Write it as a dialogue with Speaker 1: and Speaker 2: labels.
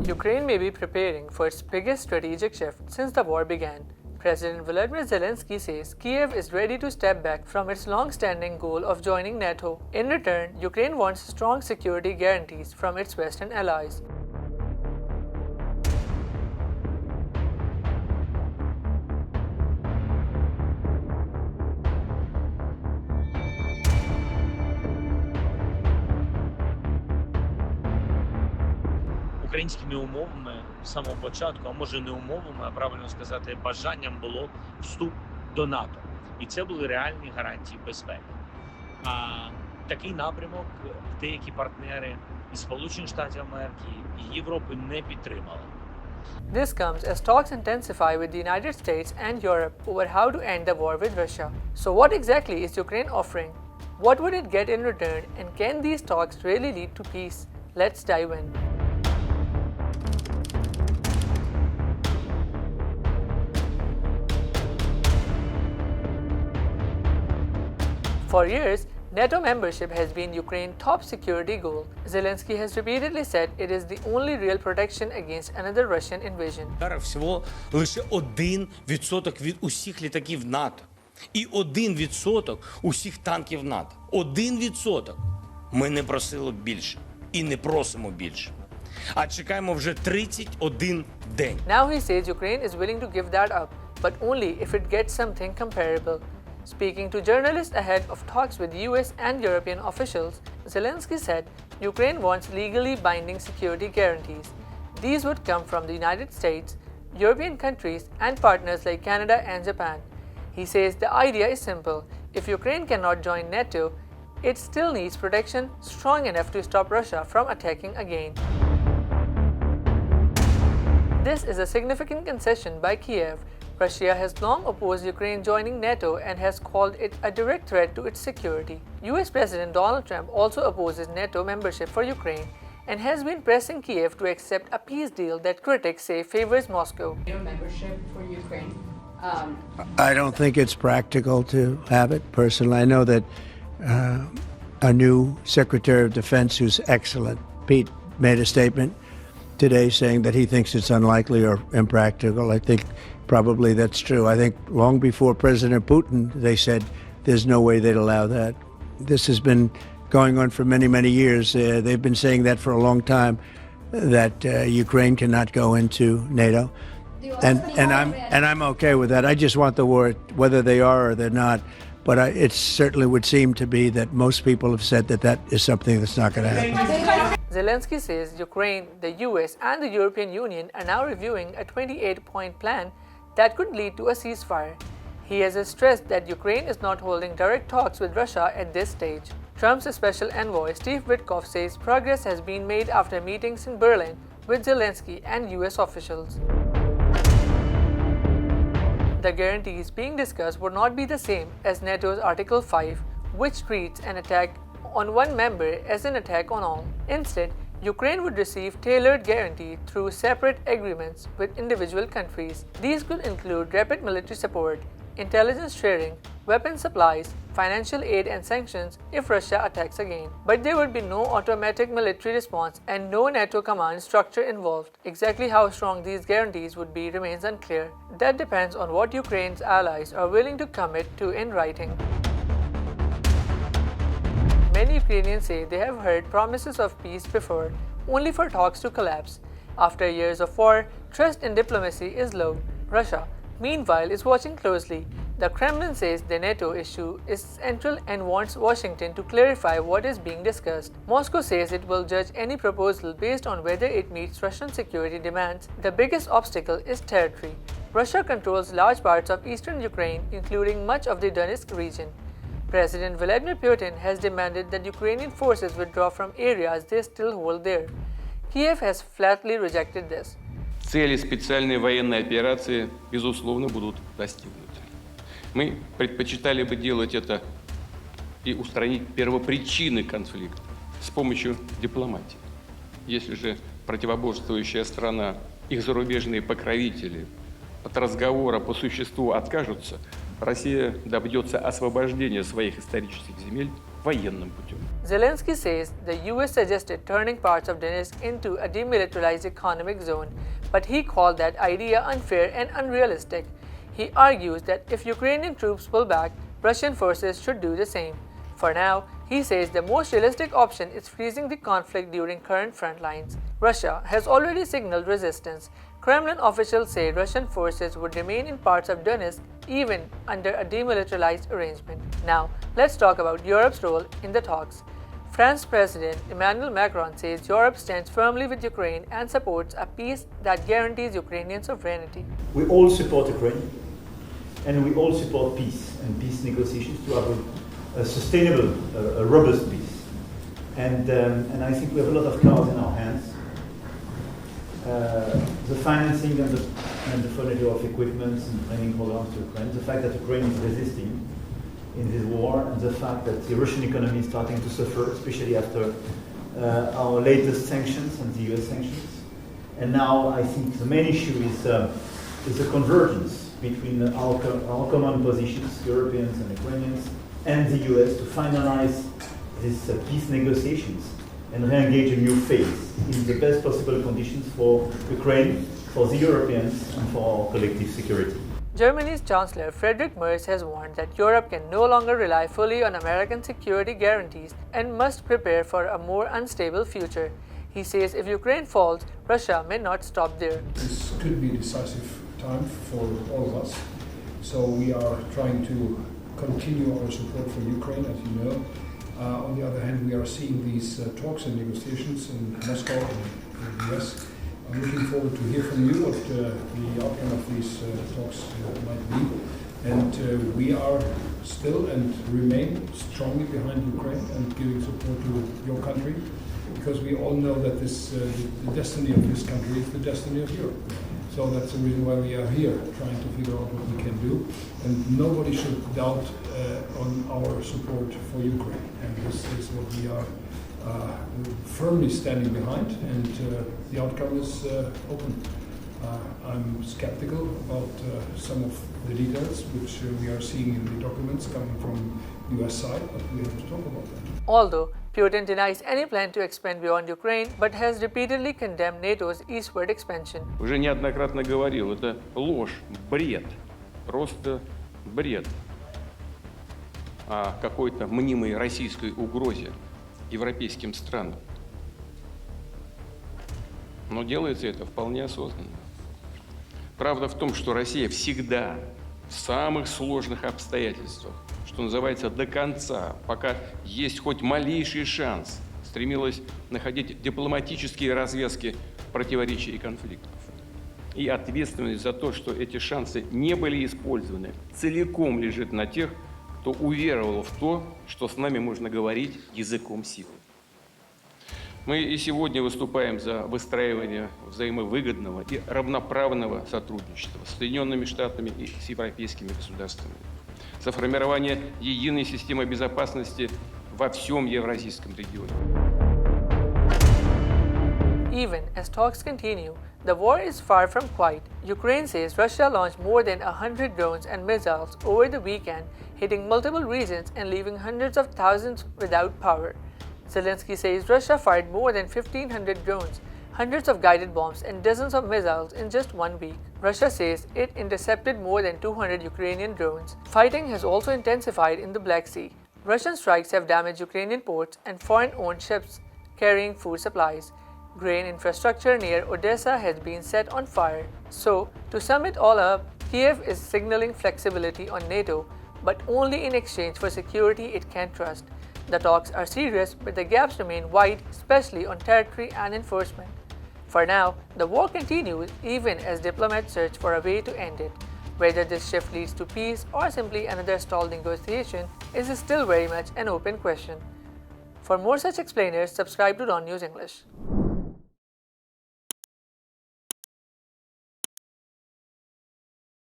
Speaker 1: Ukraine may be preparing for its biggest strategic shift since the war began. President Volodymyr Zelenskyy says Kyiv is ready to step back from its long-standing goal of joining NATO. In return, Ukraine wants strong security guarantees from its Western allies.
Speaker 2: Українськими умовами з самого початку, а може не умовами, а правильно сказати, бажанням було вступ до НАТО. І це були реальні гарантії безпеки. А такий напрямок деякі партнери із Сполучених Штатів Америки і Європи не підтримали.
Speaker 1: This comes as talks intensify with the United States and Europe over how to end the war with Russia. So what exactly is Ukraine offering? What would it get in return, and can these talks really lead to peace? Let's dive in. For years, NATO membership has been Ukraine's top security goal. Zelenskyy has repeatedly said it is the only real protection against another Russian invasion.
Speaker 3: Зараз всього лише 1% від усіх літаків НАТО і 1% усіх танків НАТО. 1%. Ми не просили більше і не просимо більше. А чекаємо вже 31 день.
Speaker 1: Now he says Ukraine is willing to give that up, but only if it gets something comparable. Speaking to journalists ahead of talks with US and European officials, Zelenskyy said Ukraine wants legally binding security guarantees. These would come from the United States, European countries, and partners like Canada and Japan. He says the idea is simple. If Ukraine cannot join NATO, it still needs protection strong enough to stop Russia from attacking again. This is a significant concession by Kyiv. Russia has long opposed Ukraine joining NATO and has called it a direct threat to its security. US President Donald Trump also opposes NATO membership for Ukraine and has been pressing Kyiv to accept a peace deal that critics say favors Moscow.
Speaker 4: NATO membership for Ukraine.
Speaker 5: I don't think it's practical to have it personally. I know that a new Secretary of Defense who's excellent, Pete, made a statement today saying that he thinks it's unlikely or impractical. I think probably that's true. I think long before President Putin, they said there's no way they'd allow that. This has been going on for many, many years. They've been saying that for a long time, that Ukraine cannot go into NATO. And I'm okay with that. I just want the war, whether they are or they're not. But it certainly would seem to be that most people have said that that is something that's not going to happen.
Speaker 1: Zelenskyy says Ukraine, the US, and the European Union are now reviewing a 28-point plan that could lead to a ceasefire. He has stressed that Ukraine is not holding direct talks with Russia at this stage. Trump's special envoy Steve Witkoff says progress has been made after meetings in Berlin with Zelenskyy and US officials. The guarantees being discussed would not be the same as NATO's Article 5, which treats an attack on one member as an attack on all. Instead, Ukraine would receive tailored guarantees through separate agreements with individual countries. These could include rapid military support, intelligence sharing, weapon supplies, financial aid and sanctions if Russia attacks again. But there would be no automatic military response and no NATO command structure involved. Exactly how strong these guarantees would be remains unclear. That depends on what Ukraine's allies are willing to commit to in writing. Many Ukrainians say they have heard promises of peace before, only for talks to collapse. After years of war, trust in diplomacy is low. Russia, meanwhile, is watching closely. The Kremlin says the NATO issue is central and wants Washington to clarify what is being discussed. Moscow says it will judge any proposal based on whether it meets Russian security demands. The biggest obstacle is territory. Russia controls large parts of eastern Ukraine, including much of the Donetsk region. President Vladimir Putin has demanded that Ukrainian forces withdraw from areas they still hold there. Kyiv has flatly rejected this.
Speaker 6: Цели специальной военной операции, безусловно, будут достигнуты. Мы предпочитали бы делать это и устранить первопричины конфликта с помощью дипломатии. Если же противоборствующая страна, их зарубежные покровители от разговора по существу откажутся, Россия добьется освобождения своих исторических земель военным путем.
Speaker 1: Zelensky says the US suggested turning parts of Donetsk into a demilitarized economic zone, but he called that idea unfair and unrealistic. He argues that if Ukrainian troops pull back, Russian forces should do the same. For now, he says the most realistic option is freezing the conflict during current front lines. Russia has already signaled resistance. Kremlin officials say Russian forces would remain in parts of Donetsk even under a demilitarized arrangement. Now, let's talk about Europe's role in the talks. France President Emmanuel Macron says Europe stands firmly with Ukraine and supports a peace that guarantees Ukrainian sovereignty.
Speaker 7: We all support Ukraine, and we all support peace and peace negotiations to have a sustainable, a robust peace. And I think we have a lot of cards in our hands. The financing and the furniture of equipment and training programs to Ukraine, the fact that Ukraine is resisting in this war, and the fact that the Russian economy is starting to suffer, especially after our latest sanctions and the US sanctions. And now I think the main issue is the convergence between our common positions, Europeans and Ukrainians, and the US to finalize these peace negotiations and re-engage a new phase in the best possible conditions for Ukraine, for the Europeans, and for our collective security.
Speaker 1: Germany's Chancellor Friedrich Merz has warned that Europe can no longer rely fully on American security guarantees and must prepare for a more unstable future. He says if Ukraine falls, Russia may not stop there.
Speaker 8: This could be a decisive time for all of us. So we are trying to continue our support for Ukraine, as you know. On the other hand, we are seeing these talks and negotiations in Moscow and the US. I'm looking forward to hear from you what the outcome of these talks might be. And we are still and remain strongly behind Ukraine and giving support to your country, because we all know that the destiny of this country is the destiny of Europe. So that's the reason why we are here, trying to figure out what we can do. And nobody should doubt on our support for Ukraine. And this is what we are firmly standing behind, and the outcome is open. I'm skeptical about some of the details which we are seeing in the documents coming from the US side, but we have to talk about that.
Speaker 1: Although Putin denies any plan to expand beyond Ukraine, but has repeatedly condemned NATO's eastward expansion.
Speaker 6: Уже неоднократно говорил, это ложь, бред, просто бред о какой-то мнимой российской угрозе европейским странам. Но делается это вполне осознанно. Правда в том, что Россия всегда в самых сложных обстоятельствах, что называется, до конца, пока есть хоть малейший шанс, стремилась находить дипломатические развязки противоречий и конфликтов. И ответственность за то, что эти шансы не были использованы, целиком лежит на тех, кто уверовал в то, что с нами можно говорить языком силы. Мы и сегодня выступаем за выстраивание взаимовыгодного и равноправного сотрудничества с Соединенными Штатами и с европейскими государствами, за формирование единой системы безопасности во всем евразийском регионе.
Speaker 1: Even as talks continue, the war is far from quiet. Ukraine says Russia launched more than 100 drones and missiles over the weekend, hitting multiple regions and leaving hundreds of thousands without power. Zelensky says Russia fired more than 1,500 drones, hundreds of guided bombs, and dozens of missiles in just 1 week. Russia says it intercepted more than 200 Ukrainian drones. Fighting has also intensified in the Black Sea. Russian strikes have damaged Ukrainian ports and foreign-owned ships carrying food supplies. Grain infrastructure near Odessa has been set on fire. So, to sum it all up, Kyiv is signaling flexibility on NATO, but only in exchange for security it can't trust. The talks are serious, but the gaps remain wide, especially on territory and enforcement. For now, the war continues even as diplomats search for a way to end it. Whether this shift leads to peace or simply another stalled negotiation is still very much an open question. For more such explainers, subscribe to DawnNews English.